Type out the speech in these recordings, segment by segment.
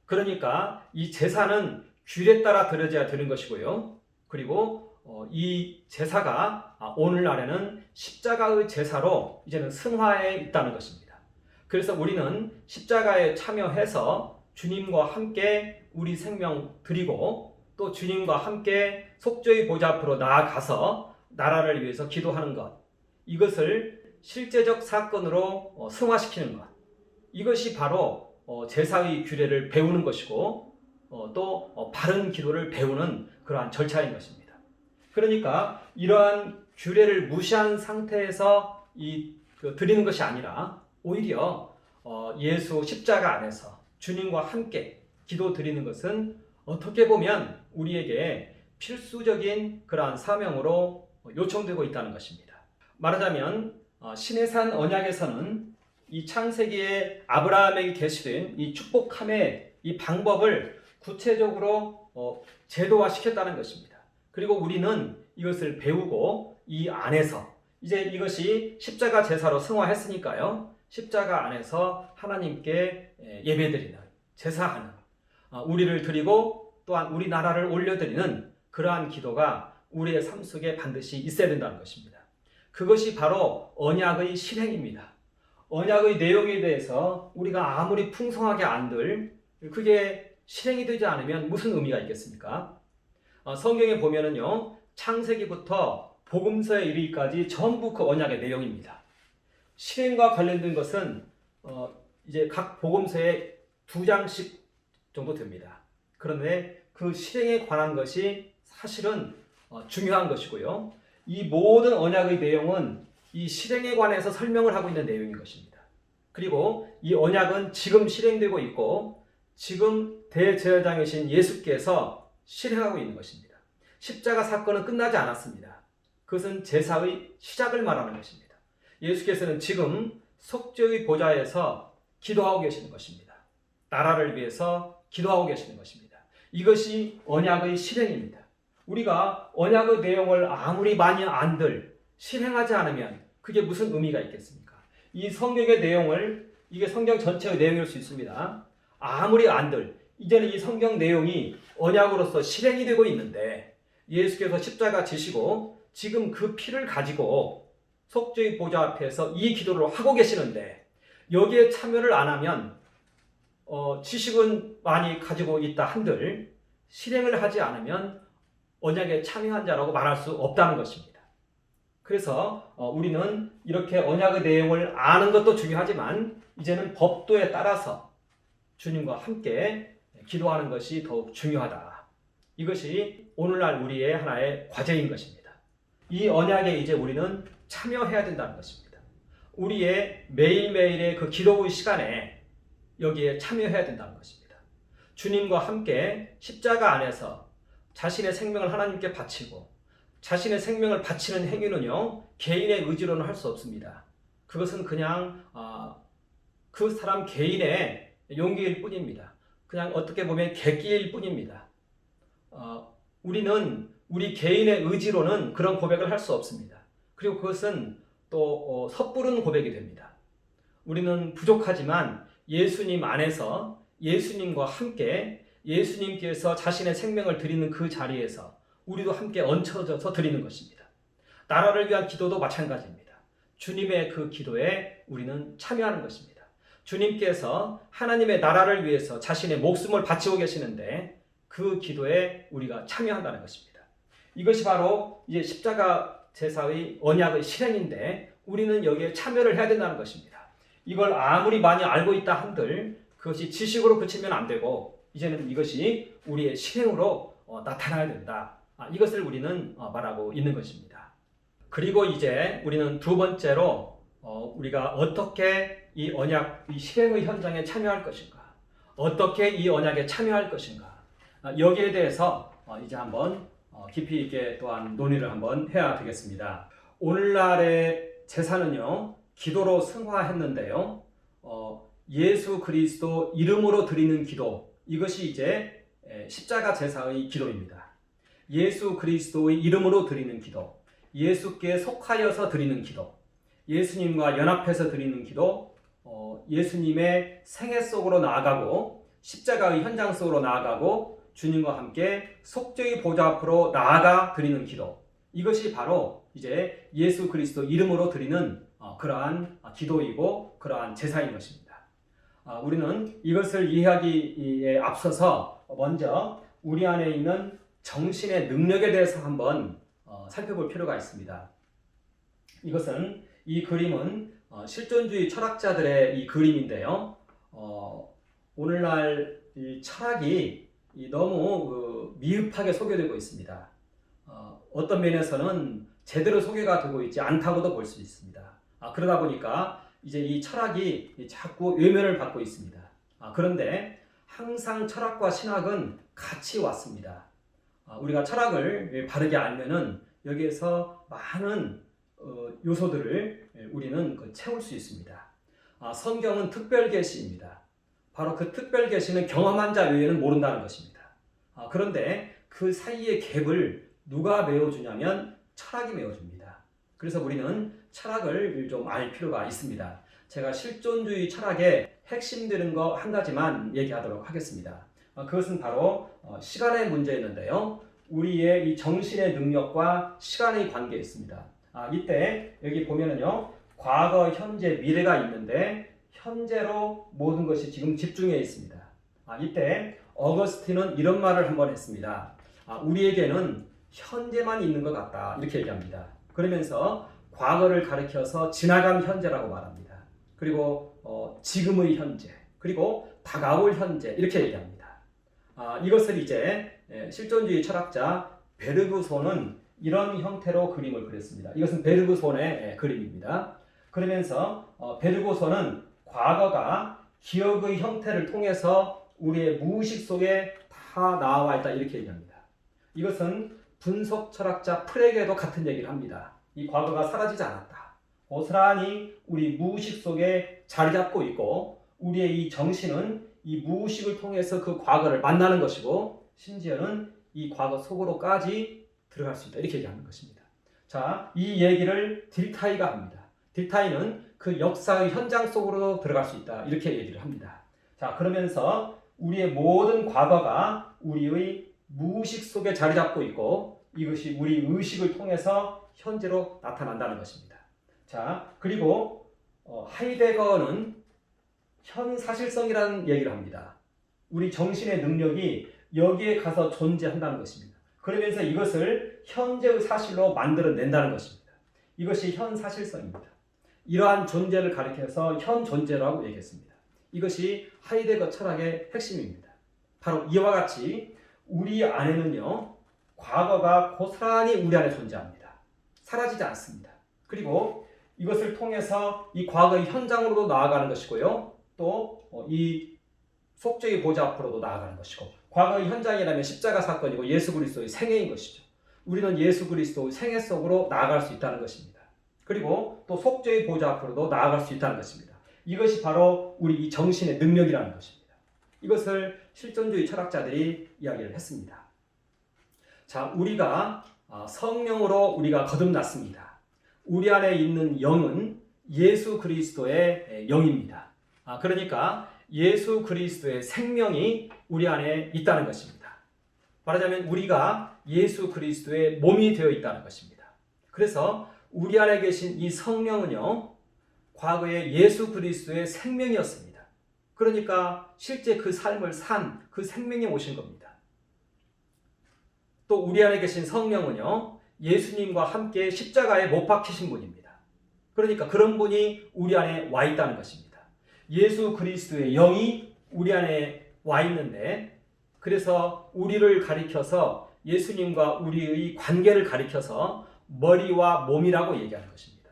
그러니까 이 제사는 규례에 따라 드려져야 되는 것이고요. 그리고 이 제사가 오늘날에는 십자가의 제사로 이제는 승화해 있다는 것입니다. 그래서 우리는 십자가에 참여해서 주님과 함께 우리 생명 드리고 또 주님과 함께 속죄의 보좌 앞으로 나아가서 나라를 위해서 기도하는 것, 이것을 실제적 사건으로 승화시키는 것, 이것이 바로 제사의 규례를 배우는 것이고 또 바른 기도를 배우는 그러한 절차인 것입니다. 그러니까 이러한 규례를 무시한 상태에서 드리는 것이 아니라 오히려 예수 십자가 안에서 주님과 함께 기도 드리는 것은 어떻게 보면 우리에게 필수적인 그러한 사명으로 요청되고 있다는 것입니다. 말하자면 시내산 언약에서는 이 창세기에 아브라함에게 계시된 이 축복함의 이 방법을 구체적으로 제도화시켰다는 것입니다. 그리고 우리는 이것을 배우고 이 안에서 이제 이것이 십자가 제사로 승화했으니까요. 십자가 안에서 하나님께 예배드리는, 제사하는, 우리를 드리고 또한 우리 나라를 올려드리는 그러한 기도가 우리의 삶 속에 반드시 있어야 된다는 것입니다. 그것이 바로 언약의 실행입니다. 언약의 내용에 대해서 우리가 아무리 풍성하게 안들 그게 실행이 되지 않으면 무슨 의미가 있겠습니까? 성경에 보면은요, 창세기부터 복음서에 이르기까지 전부 그 언약의 내용입니다. 실행과 관련된 것은 이제 각 복음서에 2장씩 정도 됩니다. 그런데 그 실행에 관한 것이 사실은 중요한 것이고요. 이 모든 언약의 내용은 이 실행에 관해서 설명을 하고 있는 내용인 것입니다. 그리고 이 언약은 지금 실행되고 있고 지금 대제사장이신 예수께서 실행하고 있는 것입니다. 십자가 사건은 끝나지 않았습니다. 그것은 제사의 시작을 말하는 것입니다. 예수께서는 지금 속죄의 보좌에서 기도하고 계시는 것입니다. 나라를 위해서 기도하고 계시는 것입니다. 이것이 언약의 실행입니다. 우리가 언약의 내용을 아무리 많이 안들 실행하지 않으면 그게 무슨 의미가 있겠습니까? 이 성경의 내용을, 이게 성경 전체의 내용일 수 있습니다. 아무리 안들 이제는 이 성경 내용이 언약으로서 실행이 되고 있는데 예수께서 십자가 지시고 지금 그 피를 가지고 속죄의 보좌 앞에서 이 기도를 하고 계시는데 여기에 참여를 안 하면 지식은 많이 가지고 있다 한들 실행을 하지 않으면 언약에 참여한 자라고 말할 수 없다는 것입니다. 그래서 우리는 이렇게 언약의 내용을 아는 것도 중요하지만 이제는 법도에 따라서 주님과 함께 기도하는 것이 더욱 중요하다. 이것이 오늘날 우리의 하나의 과제인 것입니다. 이 언약에 이제 우리는 참여해야 된다는 것입니다. 우리의 매일매일의 그 기도의 시간에 여기에 참여해야 된다는 것입니다. 주님과 함께 십자가 안에서 자신의 생명을 하나님께 바치고 자신의 생명을 바치는 행위는요, 개인의 의지로는 할 수 없습니다. 그것은 그냥 그 사람 개인의 용기일 뿐입니다. 그냥 어떻게 보면 객기일 뿐입니다. 우리는 우리 개인의 의지로는 그런 고백을 할 수 없습니다. 그리고 그것은 또 섣부른 고백이 됩니다. 우리는 부족하지만 예수님 안에서 예수님과 함께 예수님께서 자신의 생명을 드리는 그 자리에서 우리도 함께 얹혀져서 드리는 것입니다. 나라를 위한 기도도 마찬가지입니다. 주님의 그 기도에 우리는 참여하는 것입니다. 주님께서 하나님의 나라를 위해서 자신의 목숨을 바치고 계시는데 그 기도에 우리가 참여한다는 것입니다. 이것이 바로 이제 십자가 제사의 언약의 실행인데 우리는 여기에 참여를 해야 된다는 것입니다. 이걸 아무리 많이 알고 있다 한들 그것이 지식으로 그치면 안 되고 이제는 이것이 우리의 실행으로 나타나야 된다. 이것을 우리는 말하고 있는 것입니다. 그리고 이제 우리는 두 번째로 우리가 어떻게 이 언약, 이 실행의 현장에 참여할 것인가, 어떻게 이 언약에 참여할 것인가, 여기에 대해서 이제 한번 깊이 있게 또한 논의를 한번 해야 되겠습니다. 오늘날의 제사는요, 기도로 승화했는데요, 예수 그리스도 이름으로 드리는 기도, 이것이 이제 십자가 제사의 기도입니다. 예수 그리스도의 이름으로 드리는 기도, 예수께 속하여서 드리는 기도, 예수님과 연합해서 드리는 기도, 예수님의 생애 속으로 나아가고 십자가의 현장 속으로 나아가고 주님과 함께 속죄의 보좌 앞으로 나아가 드리는 기도. 이것이 바로 이제 예수 그리스도 이름으로 드리는 그러한 기도이고 그러한 제사인 것입니다. 우리는 이것을 이해하기에 앞서서 먼저 우리 안에 있는 정신의 능력에 대해서 한번 살펴볼 필요가 있습니다. 이 그림은 실존주의 철학자들의 이 그림인데요. 오늘날 이 철학이 너무 미흡하게 소개되고 있습니다. 어떤 면에서는 제대로 소개가 되고 있지 않다고도 볼 수 있습니다. 그러다 보니까 이제 이 철학이 자꾸 외면을 받고 있습니다. 그런데 항상 철학과 신학은 같이 왔습니다. 우리가 철학을 바르게 알면은 여기에서 많은 요소들을 우리는 채울 수 있습니다. 성경은 특별 계시입니다. 바로 그 특별 계시는 경험한 자 외에는 모른다는 것입니다. 그런데 그 사이의 갭을 누가 메워주냐면 철학이 메워줍니다. 그래서 우리는 철학을 좀 알 필요가 있습니다. 제가 실존주의 철학의 핵심되는 거 한 가지만 얘기하도록 하겠습니다. 그것은 바로 시간의 문제였는데요. 우리의 이 정신의 능력과 시간의 관계에 있습니다. 이때 여기 보면은요, 과거, 현재, 미래가 있는데 현재로 모든 것이 지금 집중해 있습니다. 이때 어거스틴은 이런 말을 한번 했습니다. 우리에게는 현재만 있는 것 같다, 이렇게 얘기합니다. 그러면서 과거를 가리켜서 지나간 현재라고 말합니다. 그리고 지금의 현재, 그리고 다가올 현재, 이렇게 얘기합니다. 이것을 이제 실존주의 철학자 베르그손은 이런 형태로 그림을 그렸습니다. 이것은 베르그손의 그림입니다. 그러면서 베르그손은 과거가 기억의 형태를 통해서 우리의 무의식 속에 다 나와 있다, 이렇게 얘기합니다. 이것은 분석 철학자 프레게도 같은 얘기를 합니다. 이 과거가 사라지지 않았다. 고스란히 우리 무의식 속에 자리 잡고 있고 우리의 이 정신은 이 무의식을 통해서 그 과거를 만나는 것이고 심지어는 이 과거 속으로까지 들어갈 수 있다, 이렇게 얘기하는 것입니다. 자, 이 얘기를 딜타이가 합니다. 딜타이는 그 역사의 현장 속으로 들어갈 수 있다, 이렇게 얘기를 합니다. 자, 그러면서 우리의 모든 과거가 우리의 무의식 속에 자리 잡고 있고 이것이 우리 의식을 통해서 현재로 나타난다는 것입니다. 자, 그리고 하이데거는 현사실성이라는 얘기를 합니다. 우리 정신의 능력이 여기에 가서 존재한다는 것입니다. 그러면서 이것을 현재의 사실로 만들어낸다는 것입니다. 이것이 현사실성입니다. 이러한 존재를 가리켜서 현존재라고 얘기했습니다. 이것이 하이데거 철학의 핵심입니다. 바로 이와 같이 우리 안에는요, 과거가 고스란히 우리 안에 존재합니다. 사라지지 않습니다. 그리고 이것을 통해서 이 과거의 현장으로도 나아가는 것이고요. 또 이 속죄의 보좌 앞으로도 나아가는 것이고, 과거의 현장이라면 십자가 사건이고 예수 그리스도의 생애인 것이죠. 우리는 예수 그리스도의 생애 속으로 나아갈 수 있다는 것입니다. 그리고 또 속죄의 보좌 앞으로도 나아갈 수 있다는 것입니다. 이것이 바로 우리 이 정신의 능력이라는 것입니다. 이것을 실존주의 철학자들이 이야기를 했습니다. 자, 우리가 성령으로 우리가 거듭났습니다. 우리 안에 있는 영은 예수 그리스도의 영입니다. 그러니까 예수 그리스도의 생명이 우리 안에 있다는 것입니다. 말하자면 우리가 예수 그리스도의 몸이 되어 있다는 것입니다. 그래서 우리 안에 계신 이 성령은요, 과거에 예수 그리스도의 생명이었습니다. 그러니까 실제 그 삶을 산 그 생명이 오신 겁니다. 또 우리 안에 계신 성령은요, 예수님과 함께 십자가에 못 박히신 분입니다. 그러니까 그런 분이 우리 안에 와 있다는 것입니다. 예수 그리스도의 영이 우리 안에 와 있는데, 그래서 우리를 가리켜서 예수님과 우리의 관계를 가리켜서 머리와 몸이라고 얘기하는 것입니다.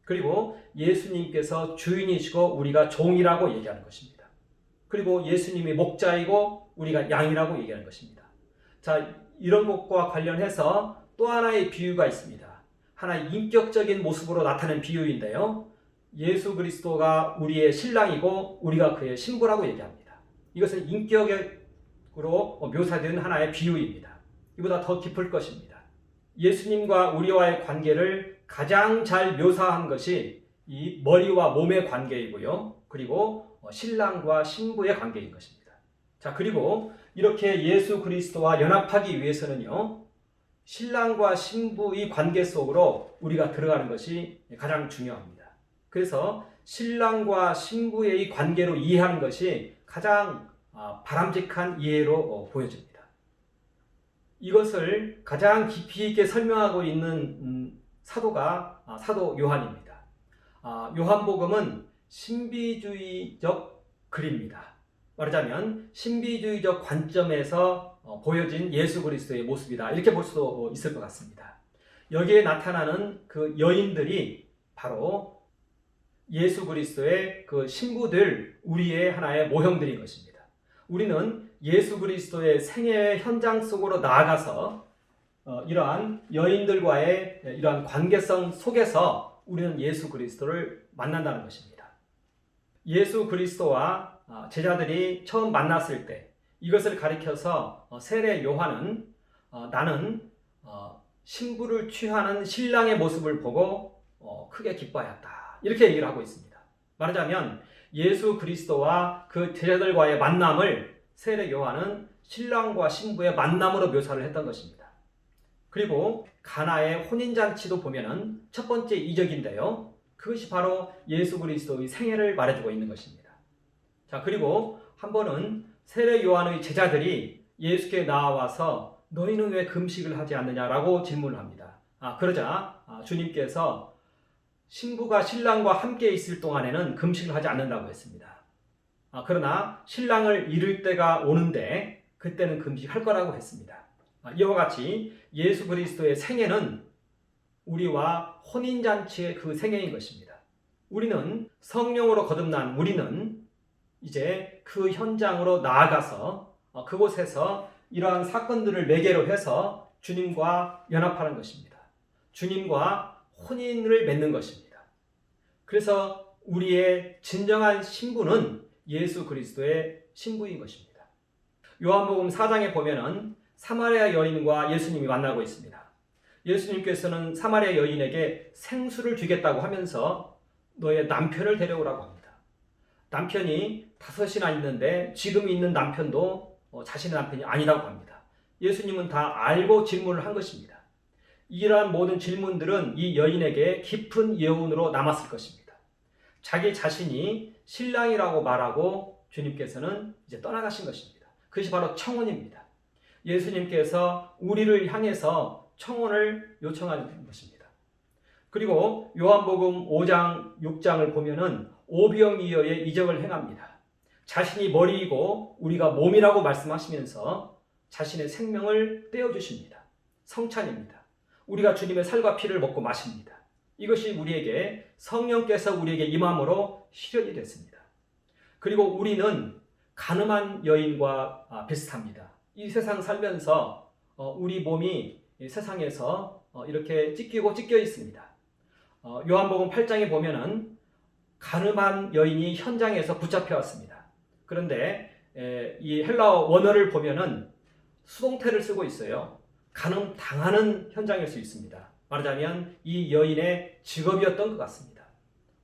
그리고 예수님께서 주인이시고 우리가 종이라고 얘기하는 것입니다. 그리고 예수님이 목자이고 우리가 양이라고 얘기하는 것입니다. 자, 이런 것과 관련해서 또 하나의 비유가 있습니다. 하나의 인격적인 모습으로 나타낸 비유인데요. 예수 그리스도가 우리의 신랑이고 우리가 그의 신부라고 얘기합니다. 이것은 인격으로 묘사된 하나의 비유입니다. 이보다 더 깊을 것입니다. 예수님과 우리와의 관계를 가장 잘 묘사한 것이 이 머리와 몸의 관계이고요. 그리고 신랑과 신부의 관계인 것입니다. 자, 그리고 이렇게 예수 그리스도와 연합하기 위해서는요, 신랑과 신부의 관계 속으로 우리가 들어가는 것이 가장 중요합니다. 그래서 신랑과 신부의 관계로 이해하는 것이 가장 바람직한 이해로 보여집니다. 이것을 가장 깊이 있게 설명하고 있는 사도가 사도 요한입니다. 요한복음은 신비주의적 글입니다. 말하자면 신비주의적 관점에서 보여진 예수 그리스도의 모습이다, 이렇게 볼 수도 있을 것 같습니다. 여기에 나타나는 그 여인들이 바로 예수 그리스도의 그 신부들, 우리의 하나의 모형들인 것입니다. 우리는 예수 그리스도의 생애의 현장 속으로 나아가서 이러한 여인들과의 이러한 관계성 속에서 우리는 예수 그리스도를 만난다는 것입니다. 예수 그리스도와 제자들이 처음 만났을 때 이것을 가리켜서 세례 요한은 나는 신부를 취하는 신랑의 모습을 보고 크게 기뻐하였다, 이렇게 얘기를 하고 있습니다. 말하자면 예수 그리스도와 그 제자들과의 만남을 세례 요한은 신랑과 신부의 만남으로 묘사를 했던 것입니다. 그리고 가나의 혼인잔치도 보면은 첫 번째 이적인데요, 그것이 바로 예수 그리스도의 생애를 말해주고 있는 것입니다. 자, 그리고 한 번은 세례 요한의 제자들이 예수께 나와서 너희는 왜 금식을 하지 않느냐라고 질문을 합니다. 그러자 주님께서 신부가 신랑과 함께 있을 동안에는 금식을 하지 않는다고 했습니다. 그러나 신랑을 잃을 때가 오는데 그때는 금식할 거라고 했습니다. 이와 같이 예수 그리스도의 생애는 우리와 혼인잔치의 그 생애인 것입니다. 우리는 성령으로 거듭난 우리는 이제 그 현장으로 나아가서 그곳에서 이러한 사건들을 매개로 해서 주님과 연합하는 것입니다. 주님과 혼인을 맺는 것입니다. 그래서 우리의 진정한 신부는 예수 그리스도의 신부인 것입니다. 요한복음 4장에 보면은 사마리아 여인과 예수님이 만나고 있습니다. 예수님께서는 사마리아 여인에게 생수를 주겠다고 하면서 너의 남편을 데려오라고 합니다. 남편이 5이나 있는데 지금 있는 남편도 자신의 남편이 아니라고 합니다. 예수님은 다 알고 질문을 한 것입니다. 이러한 모든 질문들은 이 여인에게 깊은 여운으로 남았을 것입니다. 자기 자신이 신랑이라고 말하고 주님께서는 이제 떠나가신 것입니다. 그것이 바로 청혼입니다. 예수님께서 우리를 향해서 청혼을 요청하는 것입니다. 그리고 요한복음 5장, 6장을 보면은 오병이어의 이적을 행합니다. 자신이 머리이고 우리가 몸이라고 말씀하시면서 자신의 생명을 떼어주십니다. 성찬입니다. 우리가 주님의 살과 피를 먹고 마십니다. 이것이 우리에게 성령께서 우리에게 임함으로 실현이 됐습니다. 그리고 우리는 가늠한 여인과 비슷합니다. 이 세상 살면서 우리 몸이 세상에서 이렇게 찢기고 찢겨 있습니다. 요한복음 8장에 보면은 가늠한 여인이 현장에서 붙잡혀왔습니다. 그런데 이 헬라어 원어를 보면은 수동태를 쓰고 있어요. 가늠 당하는 현장일 수 있습니다. 말하자면 이 여인의 직업이었던 것 같습니다.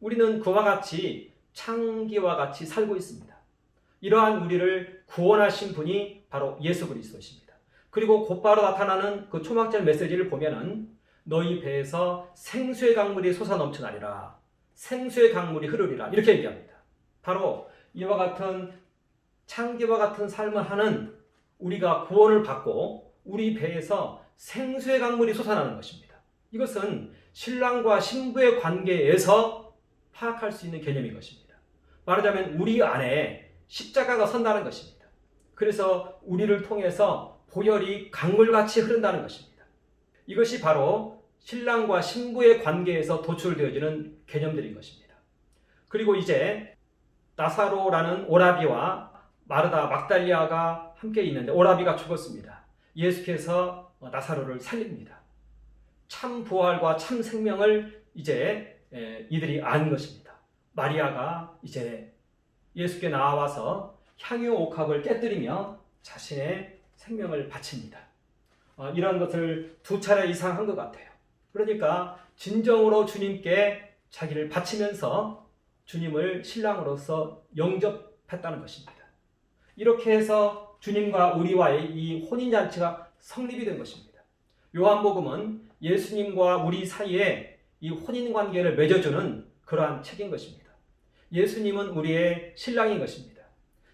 우리는 그와 같이 창기와 같이 살고 있습니다. 이러한 우리를 구원하신 분이 바로 예수 그리스도십니다. 그리고 곧바로 나타나는 그 초막절 메시지를 보면은 너희 배에서 생수의 강물이 솟아 넘쳐나리라, 생수의 강물이 흐르리라, 이렇게 얘기합니다. 바로 이와 같은 창기와 같은 삶을 하는 우리가 구원을 받고 우리 배에서 생수의 강물이 솟아나는 것입니다. 이것은 신랑과 신부의 관계에서 파악할 수 있는 개념인 것입니다. 말하자면 우리 안에 십자가가 선다는 것입니다. 그래서 우리를 통해서 보혈이 강물같이 흐른다는 것입니다. 이것이 바로 신랑과 신부의 관계에서 도출되어지는 개념들인 것입니다. 그리고 이제 나사로라는 오라비와 마르다 막달리아가 함께 있는데 오라비가 죽었습니다. 예수께서 나사로를 살립니다. 참 부활과 참 생명을 이제 이들이 아는 것입니다. 마리아가 이제 예수께 나와서 향유 옥합을 깨뜨리며 자신의 생명을 바칩니다. 이런 것을 2차례 이상 한 것 같아요. 그러니까 진정으로 주님께 자기를 바치면서 주님을 신랑으로서 영접했다는 것입니다. 이렇게 해서 주님과 우리와의 이 혼인잔치가 성립이 된 것입니다. 요한복음은 예수님과 우리 사이에 이 혼인관계를 맺어주는 그러한 책인 것입니다. 예수님은 우리의 신랑인 것입니다.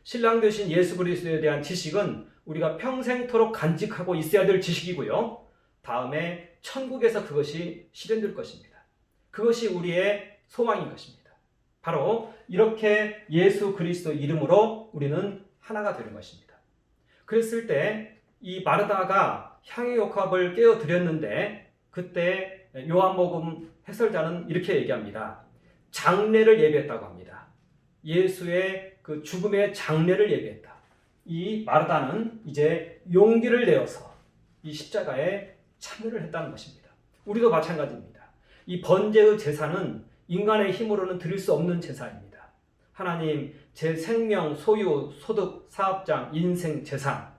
신랑 되신 예수 그리스도에 대한 지식은 우리가 평생토록 간직하고 있어야 될 지식이고요. 다음에 천국에서 그것이 실현될 것입니다. 그것이 우리의 소망인 것입니다. 바로 이렇게 예수 그리스도 이름으로 우리는 하나가 되는 것입니다. 그랬을 때 이 마르다가 향유옥합을 깨어드렸는데 그때 요한복음 해설자는 이렇게 얘기합니다. 장례를 예배했다고 합니다. 예수의 그 죽음의 장례를 예배했다. 이 마르다는 이제 용기를 내어서 이 십자가에 참여를 했다는 것입니다. 우리도 마찬가지입니다. 이 번제의 제사는 인간의 힘으로는 드릴 수 없는 제사입니다. 하나님, 제 생명, 소유, 소득, 사업장, 인생, 재산,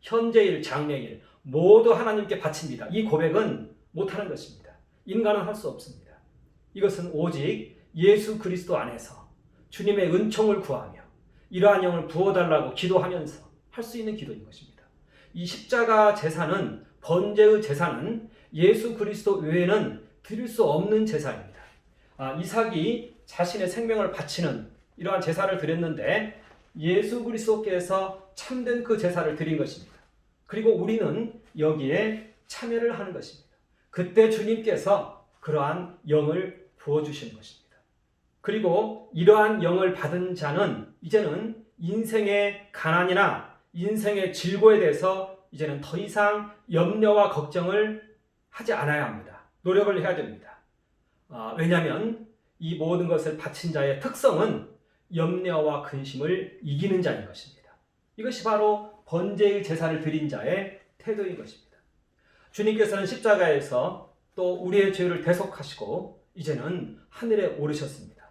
현재일, 장래일 모두 하나님께 바칩니다. 이 고백은 못하는 것입니다. 인간은 할 수 없습니다. 이것은 오직 예수 그리스도 안에서 주님의 은총을 구하며 이러한 영을 부어달라고 기도하면서 할 수 있는 기도인 것입니다. 이 십자가 제사는, 번제의 제사는 예수 그리스도 외에는 드릴 수 없는 제사입니다. 이삭이 자신의 생명을 바치는 이러한 제사를 드렸는데 예수 그리스도께서 참된 그 제사를 드린 것입니다. 그리고 우리는 여기에 참여를 하는 것입니다. 그때 주님께서 그러한 영을 부어주시는 것입니다. 그리고 이러한 영을 받은 자는 이제는 인생의 가난이나 인생의 질고에 대해서 이제는 더 이상 염려와 걱정을 하지 않아야 합니다. 노력을 해야 됩니다. 왜냐하면 이 모든 것을 바친 자의 특성은 염려와 근심을 이기는 자인 것입니다. 이것이 바로 번제의 제사를 드린 자의 태도인 것입니다. 주님께서는 십자가에서 또 우리의 죄를 대속하시고 이제는 하늘에 오르셨습니다.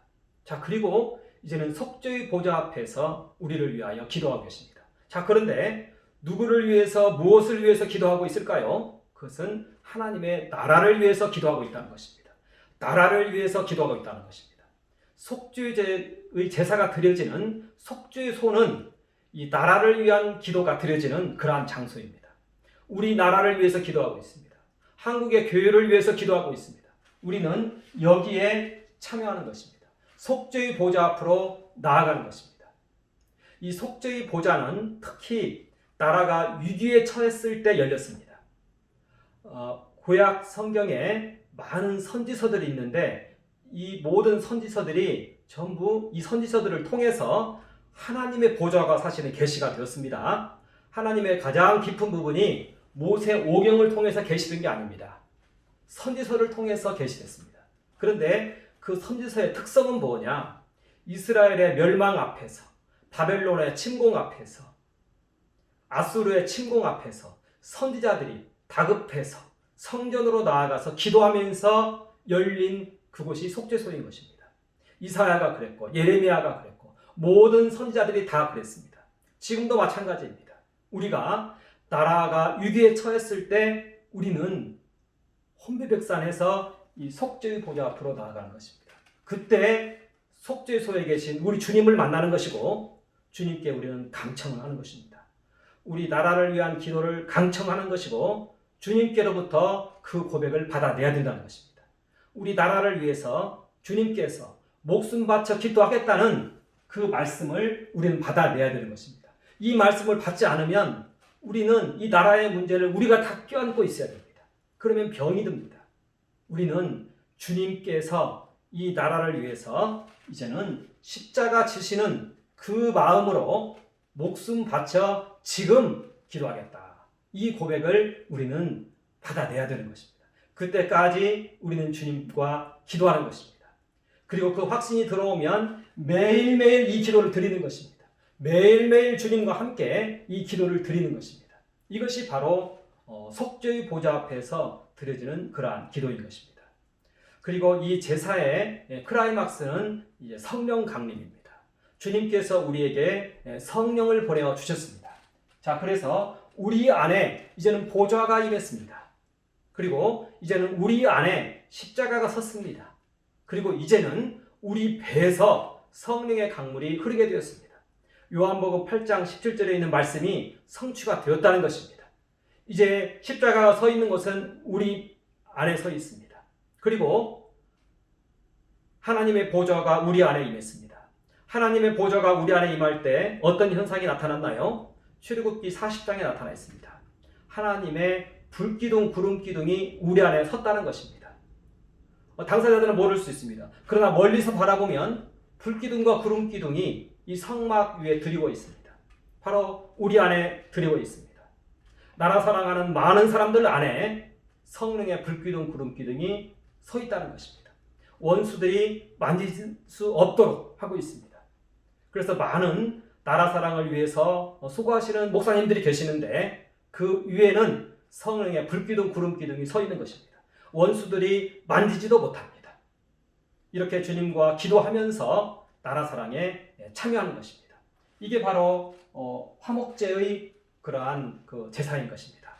자, 그리고 이제는 속죄의 보좌 앞에서 우리를 위하여 기도하고 계십니다. 자, 그런데 누구를 위해서, 무엇을 위해서 기도하고 있을까요? 그것은 하나님의 나라를 위해서 기도하고 있다는 것입니다. 나라를 위해서 기도하고 있다는 것입니다. 속죄의 제사가 드려지는 속죄의 소는 이 나라를 위한 기도가 드려지는 그러한 장소입니다. 우리 나라를 위해서 기도하고 있습니다. 한국의 교회를 위해서 기도하고 있습니다. 우리는 여기에 참여하는 것입니다. 속죄의 보좌 앞으로 나아가는 것입니다. 이 속죄의 보좌는 특히 나라가 위기에 처했을 때 열렸습니다. 구약 성경에 많은 선지서들이 있는데 이 모든 선지서들이 전부 이 선지서들을 통해서 하나님의 보좌가 사실은 계시가 되었습니다. 하나님의 가장 깊은 부분이 모세 오경을 통해서 계시된 게 아닙니다. 선지서를 통해서 계시됐습니다. 그런데 그 선지서의 특성은 뭐냐? 이스라엘의 멸망 앞에서, 바벨론의 침공 앞에서, 아수르의 침공 앞에서 선지자들이 다급해서 성전으로 나아가서 기도하면서 열린 그곳이 속죄소인 것입니다. 이사야가 그랬고 예레미야가 그랬고 모든 선지자들이 다 그랬습니다. 지금도 마찬가지입니다. 우리가 나라가 위기에 처했을 때 우리는 혼배백산에서 이 속죄의 보좌 앞으로 나아가는 것입니다. 그때 속죄소에 계신 우리 주님을 만나는 것이고 주님께 우리는 강청을 하는 것입니다. 우리 나라를 위한 기도를 강청하는 것이고 주님께로부터 그 고백을 받아내야 된다는 것입니다. 우리 나라를 위해서 주님께서 목숨 바쳐 기도하겠다는 그 말씀을 우리는 받아내야 되는 것입니다. 이 말씀을 받지 않으면 우리는 이 나라의 문제를 우리가 다 껴안고 있어야 됩니다. 그러면 병이 듭니다. 우리는 주님께서 이 나라를 위해서 이제는 십자가 지시는 그 마음으로 목숨 바쳐 지금 기도하겠다. 이 고백을 우리는 받아내야 되는 것입니다. 그때까지 우리는 주님과 기도하는 것입니다. 그리고 그 확신이 들어오면 매일매일 이 기도를 드리는 것입니다. 매일매일 주님과 함께 이 기도를 드리는 것입니다. 이것이 바로 속죄의 보좌 앞에서 드려지는 그러한 기도인 것입니다. 그리고 이 제사의 클라이막스는 이제 성령 강림입니다. 주님께서 우리에게 성령을 보내어 주셨습니다. 자, 그래서 우리 안에 이제는 보좌가 임했습니다. 그리고 이제는 우리 안에 십자가가 섰습니다. 그리고 이제는 우리 배에서 성령의 강물이 흐르게 되었습니다. 요한복음 8장 17절에 있는 말씀이 성취가 되었다는 것입니다. 이제 십자가가 서 있는 것은 우리 안에 서 있습니다. 그리고 하나님의 보좌가 우리 안에 임했습니다. 하나님의 보좌가 우리 안에 임할 때 어떤 현상이 나타났나요? 출애굽기 40장에 나타나 있습니다. 하나님의 불기둥, 구름기둥이 우리 안에 섰다는 것입니다. 당사자들은 모를 수 있습니다. 그러나 멀리서 바라보면 불기둥과 구름기둥이 이 성막 위에 드리고 있습니다. 바로 우리 안에 드리고 있습니다. 나라 사랑하는 많은 사람들 안에 성령의 불기둥, 구름기둥이 서 있다는 것입니다. 원수들이 만질 수 없도록 하고 있습니다. 그래서 많은 나라 사랑을 위해서 수고하시는 목사님들이 계시는데 그 위에는 성령의 불기둥, 구름기둥이 서 있는 것입니다. 원수들이 만지지도 못합니다. 이렇게 주님과 기도하면서 나라 사랑에 참여하는 것입니다. 이게 바로 화목제의 그러한 그 제사인 것입니다.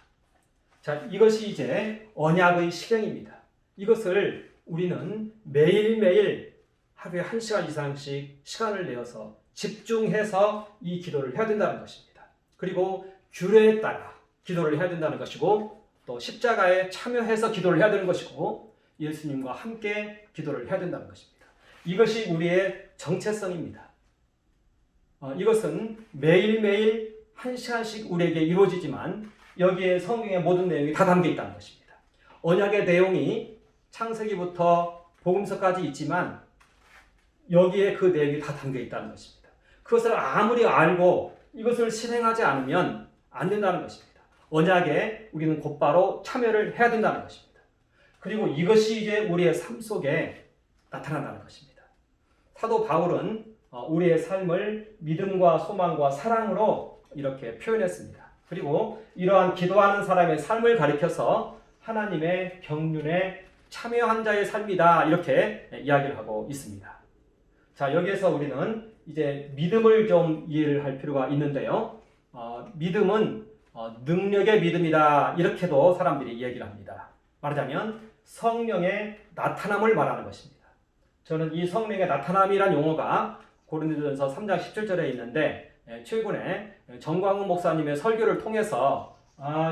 자, 이것이 이제 언약의 실행입니다. 이것을 우리는 매일매일 하루에 1시간 이상씩 시간을 내어서 집중해서 이 기도를 해야 된다는 것입니다. 그리고 규례에 따라 기도를 해야 된다는 것이고 또 십자가에 참여해서 기도를 해야 되는 것이고 예수님과 함께 기도를 해야 된다는 것입니다. 이것이 우리의 정체성입니다. 이것은 매일매일 1시간씩 우리에게 이루어지지만 여기에 성경의 모든 내용이 다 담겨 있다는 것입니다. 언약의 내용이 창세기부터 복음서까지 있지만 여기에 그 내용이 다 담겨 있다는 것입니다. 그것을 아무리 알고 이것을 실행하지 않으면 안 된다는 것입니다. 언약에 우리는 곧바로 참여를 해야 된다는 것입니다. 그리고 이것이 이제 우리의 삶 속에 나타난다는 것입니다. 사도 바울은 우리의 삶을 믿음과 소망과 사랑으로 이렇게 표현했습니다. 그리고 이러한 기도하는 사람의 삶을 가리켜서 하나님의 경륜에 참여한 자의 삶이다 이렇게 이야기를 하고 있습니다. 자, 여기에서 우리는 이제 믿음을 좀 이해를 할 필요가 있는데요. 믿음은 능력의 믿음이다 이렇게도 사람들이 얘기를 합니다. 말하자면 성령의 나타남을 말하는 것입니다. 저는 이 성령의 나타남이란 용어가 고린도전서 3장 17절에 있는데 최근에 정광훈 목사님의 설교를 통해서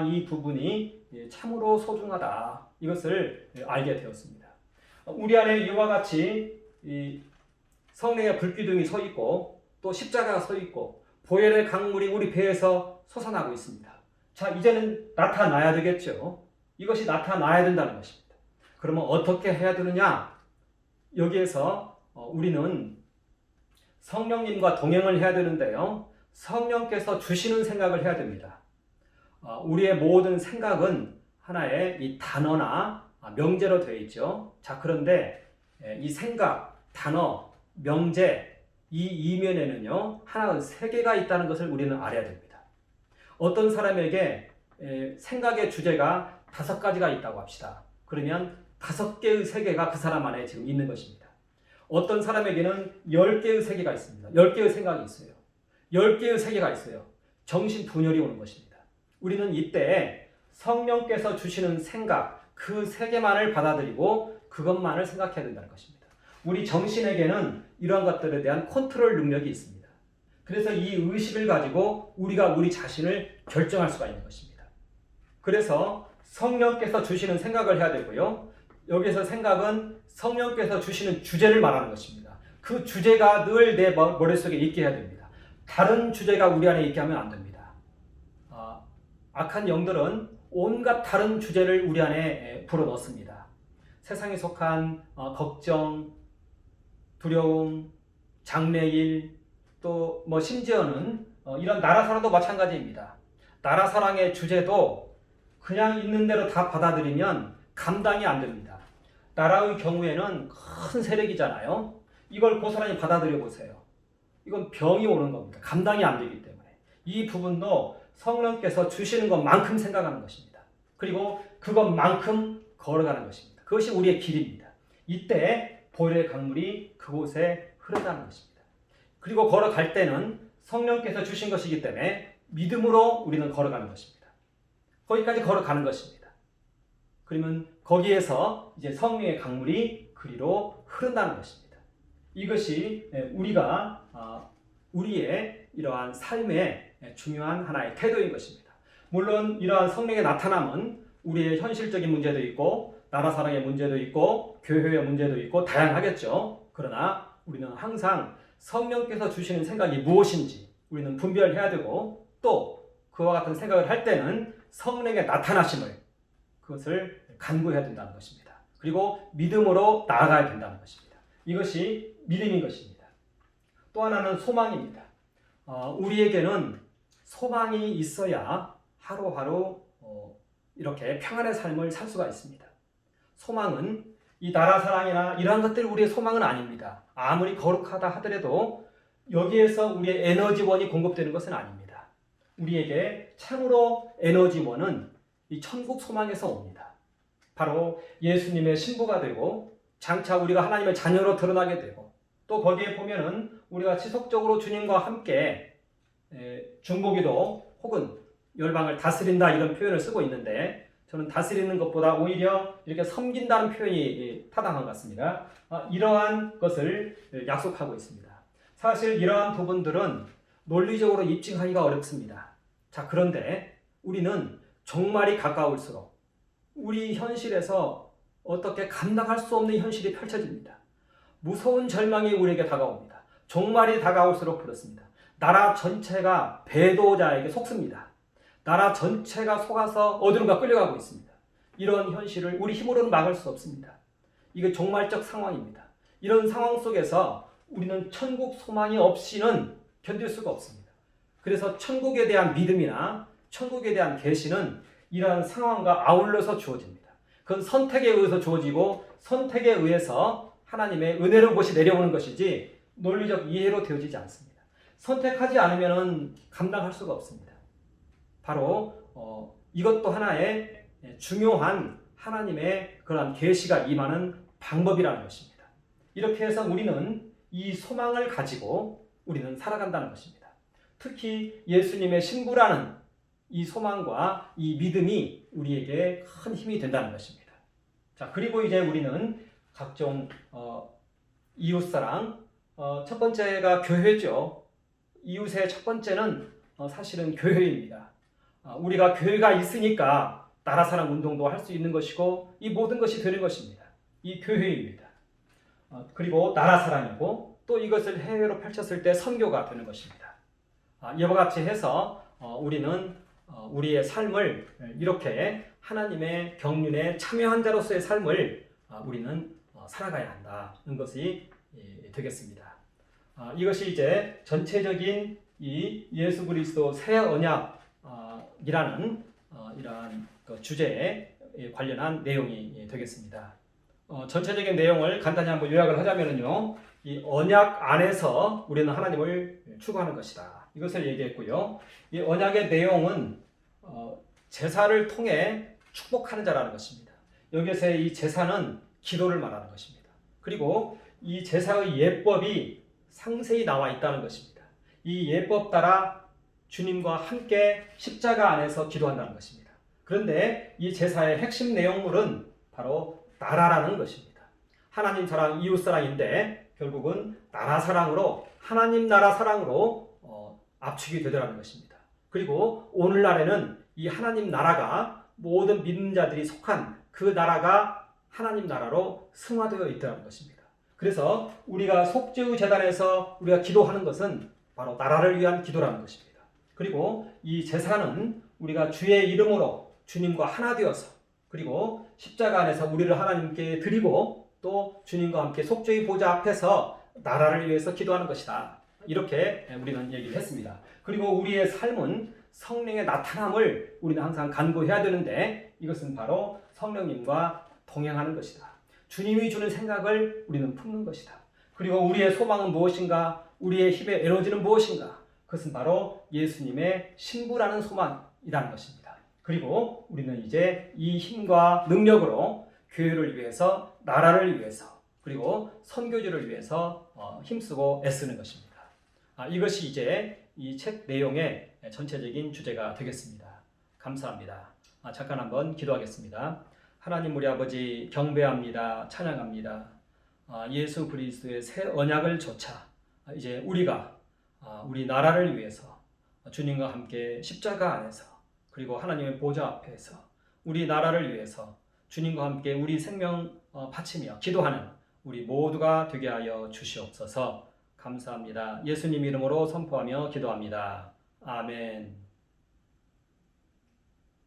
이 부분이 참으로 소중하다 이것을 알게 되었습니다. 우리 안에 이와 같이 이 성령의 불기둥이 서 있고 또 십자가가 서 있고 보혈의 강물이 우리 배에서 솟아나고 있습니다. 자, 이제는 나타나야 되겠죠. 이것이 나타나야 된다는 것입니다. 그러면 어떻게 해야 되느냐? 여기에서 우리는 성령님과 동행을 해야 되는데요. 성령께서 주시는 생각을 해야 됩니다. 우리의 모든 생각은 하나의 이 단어나 명제로 되어 있죠. 자, 그런데 이 생각, 단어, 명제, 이 이면에는요, 하나의 세계가 있다는 것을 우리는 알아야 됩니다. 어떤 사람에게 생각의 주제가 5가지가 있다고 합시다. 그러면 5개의 세계가 그 사람 안에 지금 있는 것입니다. 어떤 사람에게는 10개의 세계가 있습니다. 10개의 생각이 있어요. 10개의 세계가 있어요. 정신 분열이 오는 것입니다. 우리는 이때 성령께서 주시는 생각, 그 세계만을 받아들이고 그것만을 생각해야 된다는 것입니다. 우리 정신에게는 이러한 것들에 대한 컨트롤 능력이 있습니다. 그래서 이 의식을 가지고 우리가 우리 자신을 결정할 수가 있는 것입니다. 그래서 성령께서 주시는 생각을 해야 되고요. 여기서 생각은 성령께서 주시는 주제를 말하는 것입니다. 그 주제가 늘 내 머릿속에 있게 해야 됩니다. 다른 주제가 우리 안에 있게 하면 안 됩니다. 악한 영들은 온갖 다른 주제를 우리 안에 불어넣습니다. 세상에 속한 걱정, 두려움, 장래일, 또 심지어는 이런 나라 사랑도 마찬가지입니다. 나라 사랑의 주제도 그냥 있는 대로 다 받아들이면 감당이 안 됩니다. 나라의 경우에는 큰 세력이잖아요. 이걸 고스란히 받아들여 보세요. 이건 병이 오는 겁니다. 감당이 안 되기 때문에. 이 부분도 성령께서 주시는 것만큼 생각하는 것입니다. 그리고 그것만큼 걸어가는 것입니다. 그것이 우리의 길입니다. 이때 보혈의 강물이 그곳에 흐른다는 것입니다. 그리고 걸어갈 때는 성령께서 주신 것이기 때문에 믿음으로 우리는 걸어가는 것입니다. 거기까지 걸어가는 것입니다. 그러면 거기에서 이제 성령의 강물이 그리로 흐른다는 것입니다. 이것이 우리가 우리의 이러한 삶의 중요한 하나의 태도인 것입니다. 물론 이러한 성령의 나타남은 우리의 현실적인 문제도 있고 나라 사랑의 문제도 있고 교회의 문제도 있고 다양하겠죠. 그러나 우리는 항상 성령께서 주시는 생각이 무엇인지 우리는 분별해야 되고 또 그와 같은 생각을 할 때는 성령의 나타나심을 그것을 간구해야 된다는 것입니다. 그리고 믿음으로 나아가야 된다는 것입니다. 이것이 믿음인 것입니다. 또 하나는 소망입니다. 우리에게는 소망이 있어야 하루하루 이렇게 평안의 삶을 살 수가 있습니다. 소망은 이 나라 사랑이나 이러한 것들이 우리의 소망은 아닙니다. 아무리 거룩하다 하더라도 여기에서 우리의 에너지원이 공급되는 것은 아닙니다. 우리에게 참으로 에너지원은 이 천국 소망에서 옵니다. 바로 예수님의 신부가 되고 장차 우리가 하나님의 자녀로 드러나게 되고 또 거기에 보면은 우리가 지속적으로 주님과 함께 중보기도 혹은 열방을 다스린다 이런 표현을 쓰고 있는데 저는 다스리는 것보다 오히려 이렇게 섬긴다는 표현이 타당한 것 같습니다. 이러한 것을 약속하고 있습니다. 사실 이러한 부분들은 논리적으로 입증하기가 어렵습니다. 자, 그런데 우리는 종말이 가까울수록 우리 현실에서 어떻게 감당할 수 없는 현실이 펼쳐집니다. 무서운 절망이 우리에게 다가옵니다. 종말이 다가올수록 그렇습니다. 나라 전체가 배도자에게 속습니다. 나라 전체가 속아서 어디론가 끌려가고 있습니다. 이런 현실을 우리 힘으로는 막을 수 없습니다. 이게 종말적 상황입니다. 이런 상황 속에서 우리는 천국 소망이 없이는 견딜 수가 없습니다. 그래서 천국에 대한 믿음이나 천국에 대한 계시는 이러한 상황과 아울러서 주어집니다. 그건 선택에 의해서 주어지고 선택에 의해서 하나님의 은혜로 것이 내려오는 것이지 논리적 이해로 되어지지 않습니다. 선택하지 않으면 감당할 수가 없습니다. 바로 이것도 하나의 중요한 하나님의 그러한 계시가 임하는 방법이라는 것입니다. 이렇게 해서 우리는 이 소망을 가지고 우리는 살아간다는 것입니다. 특히 예수님의 신부라는 이 소망과 이 믿음이 우리에게 큰 힘이 된다는 것입니다. 자, 그리고 이제 우리는 각종 이웃사랑, 첫 번째가 교회죠. 이웃의 첫 번째는 사실은 교회입니다. 우리가 교회가 있으니까 나라사랑 운동도 할 수 있는 것이고 이 모든 것이 되는 것입니다. 이 교회입니다. 그리고 나라사랑이고 또 이것을 해외로 펼쳤을 때 선교가 되는 것입니다. 이와 같이 해서 우리는 우리의 삶을 이렇게 하나님의 경륜에 참여한 자로서의 삶을 우리는 살아가야 한다는 것이 되겠습니다. 이것이 이제 전체적인 이 예수 그리스도 새 언약이라는 이러한 주제에 관련한 내용이 되겠습니다. 전체적인 내용을 간단히 한번 요약을 하자면요, 이 언약 안에서 우리는 하나님을 추구하는 것이다. 이것을 얘기했고요. 이 언약의 내용은 제사를 통해 축복하는 자라는 것입니다. 여기서의 이 제사는 기도를 말하는 것입니다. 그리고 이 제사의 예법이 상세히 나와 있다는 것입니다. 이 예법 따라 주님과 함께 십자가 안에서 기도한다는 것입니다. 그런데 이 제사의 핵심 내용물은 바로 나라라는 것입니다. 하나님 사랑, 이웃 사랑인데 결국은 나라 사랑으로 하나님 나라 사랑으로 압축이 되더라는 것입니다. 그리고 오늘날에는 이 하나님 나라가 모든 믿는 자들이 속한 그 나라가 하나님 나라로 승화되어 있다는 것입니다. 그래서 우리가 속죄의 제단에서 우리가 기도하는 것은 바로 나라를 위한 기도라는 것입니다. 그리고 이 제사는 우리가 주의 이름으로 주님과 하나 되어서 그리고 십자가 안에서 우리를 하나님께 드리고 또 주님과 함께 속죄의 보좌 앞에서 나라를 위해서 기도하는 것이다. 이렇게 우리는 얘기를 했습니다. 그리고 우리의 삶은 성령의 나타남을 우리는 항상 간구해야 되는데 이것은 바로 성령님과 동행하는 것이다. 주님이 주는 생각을 우리는 품는 것이다. 그리고 우리의 소망은 무엇인가? 우리의 힘의 에너지는 무엇인가? 그것은 바로 예수님의 신부라는 소망이라는 것입니다. 그리고 우리는 이제 이 힘과 능력으로 교회를 위해서, 나라를 위해서, 그리고 선교지를 위해서 힘쓰고 애쓰는 것입니다. 이것이 이제 이 책 내용의 전체적인 주제가 되겠습니다. 감사합니다. 잠깐 한번 기도하겠습니다. 하나님 우리 아버지 경배합니다. 찬양합니다. 예수 그리스도의 새 언약을 조차 이제 우리가 우리 나라를 위해서 주님과 함께 십자가 안에서 그리고 하나님의 보좌 앞에서 우리 나라를 위해서 주님과 함께 우리 생명 바치며 기도하는 우리 모두가 되게 하여 주시옵소서. 감사합니다. 예수님 이름으로 선포하며 기도합니다. 아멘.